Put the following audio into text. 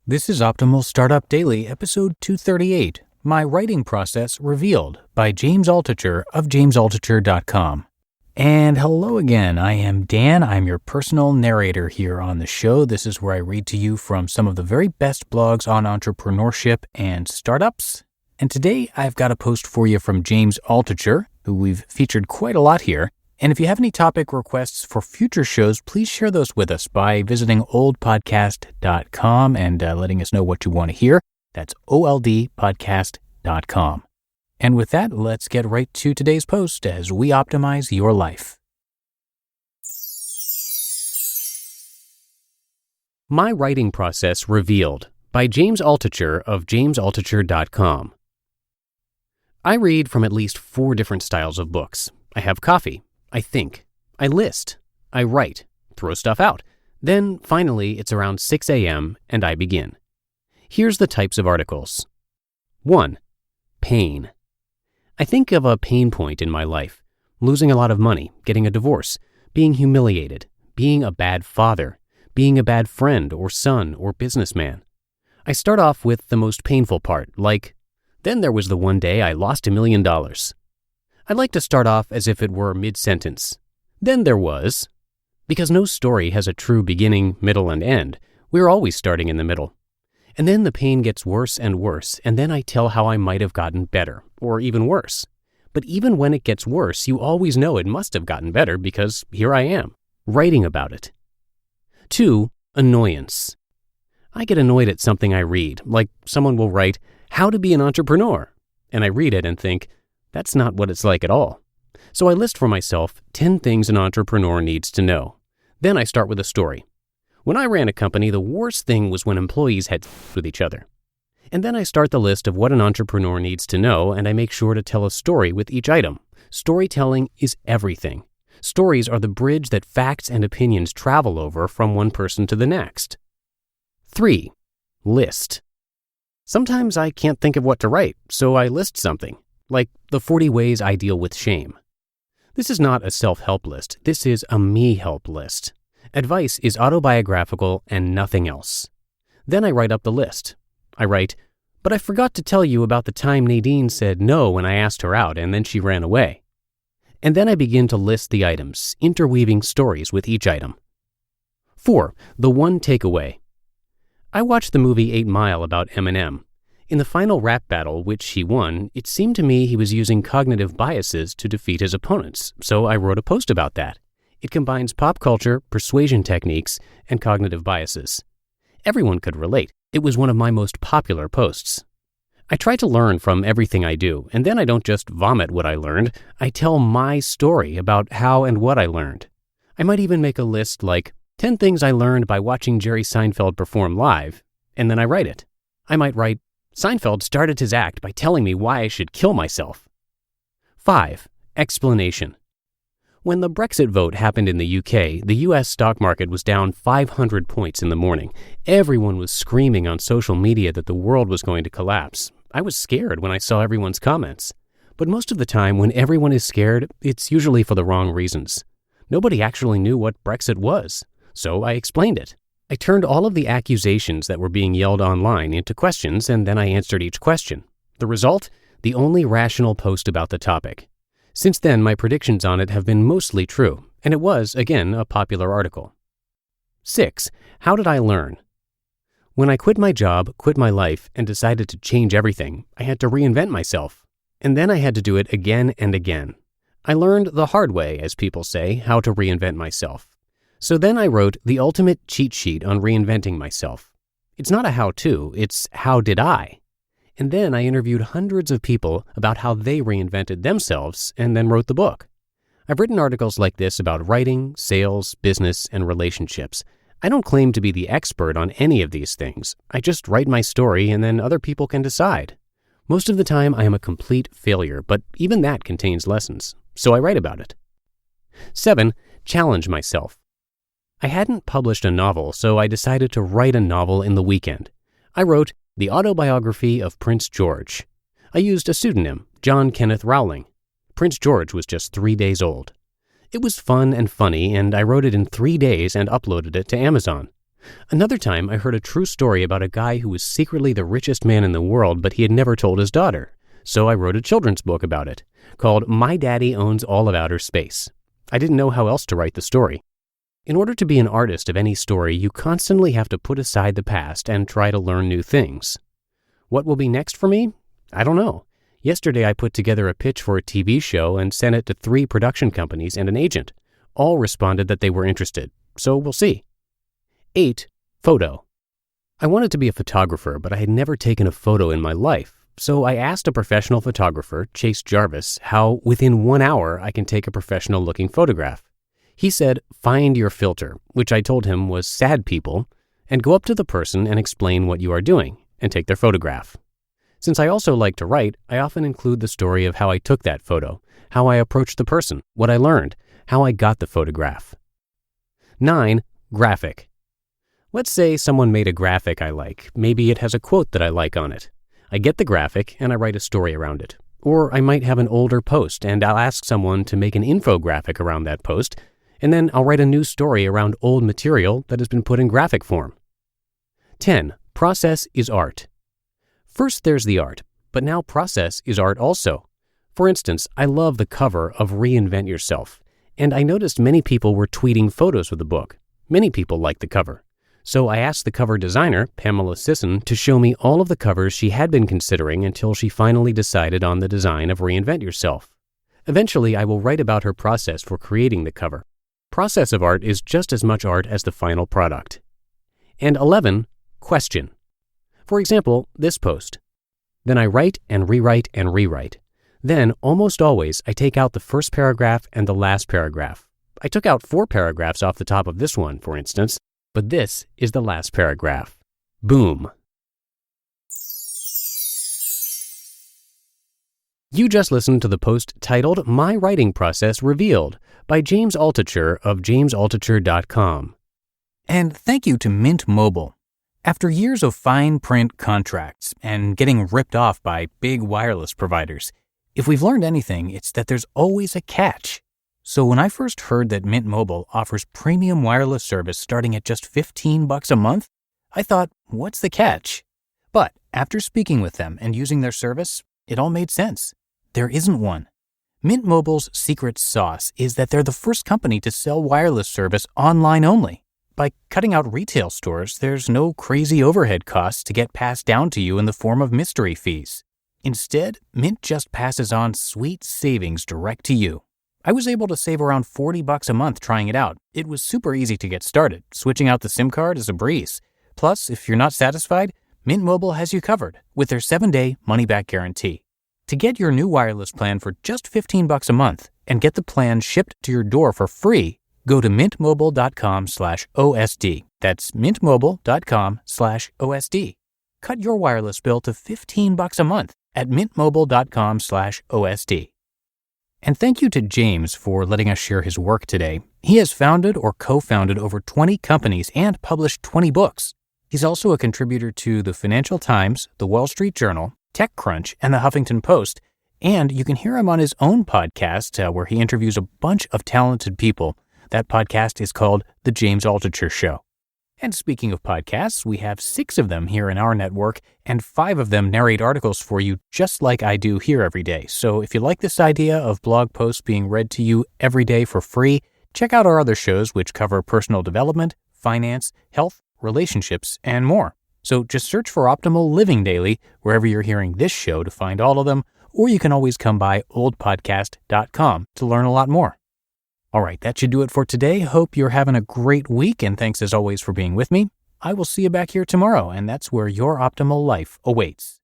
This is Optimal Startup Daily, episode 238, My Writing Process Revealed by James Altucher of jamesaltucher.com. And hello again, I am Dan. I'm your personal narrator here on the show. This is where I read to you from some of the very best blogs on entrepreneurship and startups. And today I've got a post for you from James Altucher, who we've featured quite a lot here. And if you have any topic requests for future shows, please share those with us by visiting oldpodcast.com and letting us know what you want to hear. That's oldpodcast.com. And with that, let's get right to today's post as we optimize your life. My Writing Process Revealed by James Altucher of jamesaltucher.com. I read from at least 4 different styles of books. I have coffee. I think, I list, I write, throw stuff out. Then, finally, it's around 6 a.m. and I begin. Here's the types of articles. 1. Pain. I think of a pain point in my life. Losing a lot of money, getting a divorce, being humiliated, being a bad father, being a bad friend or son or businessman. I start off with the most painful part, like, then there was the one day I lost $1 million. I'd like to start off as if it were mid-sentence. Then there was. Because no story has a true beginning, middle, and end. We're always starting in the middle. And then the pain gets worse and worse, and then I tell how I might have gotten better, or even worse. But even when it gets worse, you always know it must have gotten better because here I am, writing about it. 2. Annoyance. I get annoyed at something I read, like someone will write, "How to be an entrepreneur," and I read it and think, that's not what it's like at all. So I list for myself 10 things an entrepreneur needs to know. Then I start with a story. When I ran a company, the worst thing was when employees had sex with each other. And then I start the list of what an entrepreneur needs to know, and I make sure to tell a story with each item. Storytelling is everything. Stories are the bridge that facts and opinions travel over from one person to the next. 3. List. Sometimes I can't think of what to write, so I list something. Like the 40 ways I deal with shame. This is not a self-help list. This is a me-help list. Advice is autobiographical and nothing else. Then I write up the list. I write, but I forgot to tell you about the time Nadine said no when I asked her out and then she ran away. And then I begin to list the items, interweaving stories with each item. 4. The one takeaway. I watched the movie 8 Mile about Eminem. In the final rap battle, which he won, it seemed to me he was using cognitive biases to defeat his opponents, so I wrote a post about that. It combines pop culture, persuasion techniques, and cognitive biases. Everyone could relate. It was one of my most popular posts. I try to learn from everything I do, and then I don't just vomit what I learned. I tell my story about how and what I learned. I might even make a list like 10 things I learned by watching Jerry Seinfeld perform live, and then I write it. I might write, Seinfeld started his act by telling me why I should kill myself. 5. Explanation. When the Brexit vote happened in the UK, the US stock market was down 500 points in the morning. Everyone was screaming on social media that the world was going to collapse. I was scared when I saw everyone's comments. But most of the time, when everyone is scared, it's usually for the wrong reasons. Nobody actually knew what Brexit was, so I explained it. I turned all of the accusations that were being yelled online into questions, and then I answered each question. The result? The only rational post about the topic. Since then, my predictions on it have been mostly true, and it was, again, a popular article. 6. How did I learn? When I quit my job, quit my life, and decided to change everything, I had to reinvent myself. And then I had to do it again and again. I learned the hard way, as people say, how to reinvent myself. So then I wrote the ultimate cheat sheet on reinventing myself. It's not a how-to, it's how did I? And then I interviewed hundreds of people about how they reinvented themselves and then wrote the book. I've written articles like this about writing, sales, business, and relationships. I don't claim to be the expert on any of these things. I just write my story and then other people can decide. Most of the time I am a complete failure, but even that contains lessons, so I write about it. 7. Challenge myself. I hadn't published a novel, so I decided to write a novel in the weekend. I wrote The Autobiography of Prince George. I used a pseudonym, John Kenneth Rowling. Prince George was just 3 days old. It was fun and funny, and I wrote it in 3 days and uploaded it to Amazon. Another time, I heard a true story about a guy who was secretly the richest man in the world, but he had never told his daughter. So I wrote a children's book about it, called My Daddy Owns All of Outer Space. I didn't know how else to write the story. In order to be an artist of any story, you constantly have to put aside the past and try to learn new things. What will be next for me? I don't know. Yesterday, I put together a pitch for a TV show and sent it to 3 production companies and an agent. All responded that they were interested, so we'll see. 8. Photo. I wanted to be a photographer, but I had never taken a photo in my life. So I asked a professional photographer, Chase Jarvis, how within 1 hour I can take a professional-looking photograph. He said, find your filter, which I told him was sad people, and go up to the person and explain what you are doing, and take their photograph. Since I also like to write, I often include the story of how I took that photo, how I approached the person, what I learned, how I got the photograph. 9. Graphic. Let's say someone made a graphic I like. Maybe it has a quote that I like on it. I get the graphic and I write a story around it. Or I might have an older post and I'll ask someone to make an infographic around that post, and then I'll write a new story around old material that has been put in graphic form. 10. Process is art. First there's the art, but now process is art also. For instance, I love the cover of Reinvent Yourself, and I noticed many people were tweeting photos of the book. Many people liked the cover. So I asked the cover designer, Pamela Sisson, to show me all of the covers she had been considering until she finally decided on the design of Reinvent Yourself. Eventually, I will write about her process for creating the cover. Process of art is just as much art as the final product. And 11, question. For example, this post. Then I write and rewrite and rewrite. Then, almost always, I take out the first paragraph and the last paragraph. I took out 4 paragraphs off the top of this one, for instance, but this is the last paragraph. Boom. You just listened to the post titled My Writing Process Revealed by James Altucher of jamesaltucher.com. And thank you to Mint Mobile. After years of fine print contracts and getting ripped off by big wireless providers, if we've learned anything, it's that there's always a catch. So when I first heard that Mint Mobile offers premium wireless service starting at just $15 a month, I thought, what's the catch? But after speaking with them and using their service, it all made sense. There isn't one. Mint Mobile's secret sauce is that they're the first company to sell wireless service online only. By cutting out retail stores, there's no crazy overhead costs to get passed down to you in the form of mystery fees. Instead, Mint just passes on sweet savings direct to you. I was able to save around $40 a month trying it out. It was super easy to get started. Switching out the SIM card is a breeze. Plus, if you're not satisfied, Mint Mobile has you covered with their 7-day money-back guarantee. To get your new wireless plan for just $15 a month and get the plan shipped to your door for free, go to mintmobile.com/OSD. That's mintmobile.com/OSD. Cut your wireless bill to $15 a month at mintmobile.com/OSD. And thank you to James for letting us share his work today. He has founded or co-founded over 20 companies and published 20 books. He's also a contributor to the Financial Times, the Wall Street Journal, TechCrunch, and the Huffington Post. And you can hear him on his own podcast where he interviews a bunch of talented people. That podcast is called The James Altucher Show. And speaking of podcasts, we have 6 of them here in our network, and 5 of them narrate articles for you just like I do here every day. So if you like this idea of blog posts being read to you every day for free, check out our other shows which cover personal development, finance, health, relationships, and more. So just search for Optimal Living Daily wherever you're hearing this show to find all of them, or you can always come by oldpodcast.com to learn a lot more. All right, that should do it for today. Hope you're having a great week, and thanks as always for being with me. I will see you back here tomorrow, and that's where your optimal life awaits.